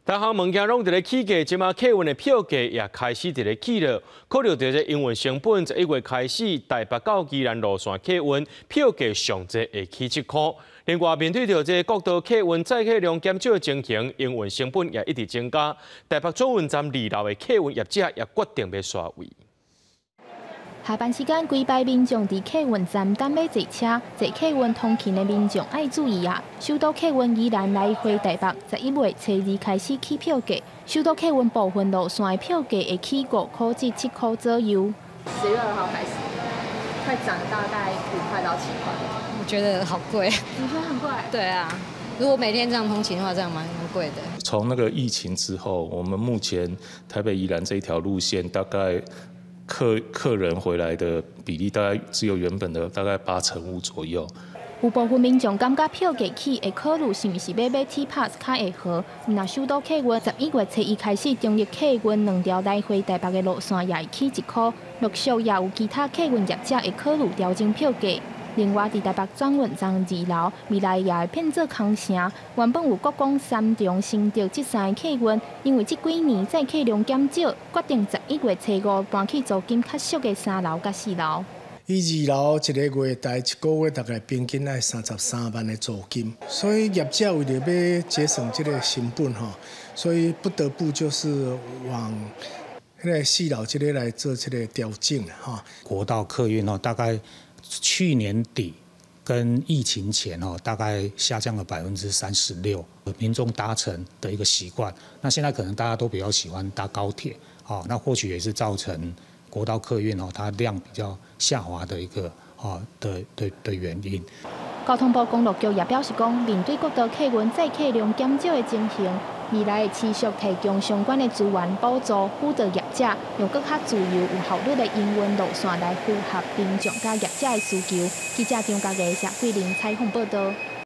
各项物件拢伫咧起价，即马客运的票价也开始伫咧起了。考虑到这营运成本，11月开始，台北到宜兰路线客运票价上济会起7块。另外，面对着这国道客运载客量减少的情形，营运成本也一直增加。台北转运站2楼的客运业者也决定要刷位。 下班时间，规排民众伫客运站等要坐车，坐客运通勤的民众爱注意啊！首都客运宜兰来回台北，11月初2开始起票价，首都客运部分路线的票价会起5块至7块左右。10月2号开始，会涨大概5块到7块。我觉得好贵。你觉得很贵？对啊，如果每天这样通勤的话，这样蛮贵的。从那个疫情之后，我们目前台北宜兰这一条路线大概。 客人回来的比例大概只有原本的大概85%左右。有部分民众感觉票价起会考虑是毋是要买 T-Pass 较会好。那首都客运11月初1开始，中日客运2条来回台北的路线也会起1块，陆续也有其他客运业者会考虑调整票价。 另外，伫台北转运站2楼，未来也会变做空城。原本有国光、三重、新竹这3个客运，因为这几年载客量减少，决定11月初5搬去租金较俗的3楼甲4楼。伊2楼一个月大1个月大概平均爱33万的租金，所以业者为了要节省这个成本吼，所以不得不就是往那个4楼这个来做这个调整哈。国道客运哦，大概。 去年底跟疫情前大概下降了36%，民众搭乘的一个习惯。那现在可能大家都比较喜欢搭高铁，那或许也是造成国道客运它量比较下滑的一个的原因。交通部公路局也表示讲，面对国道客运载客量减少的情形，未来会持续提供相关的资源补助，辅导业者用更较自由、有效率的营运路线来符合民众甲业者的需求。记者张家嘅谢桂林采访报道。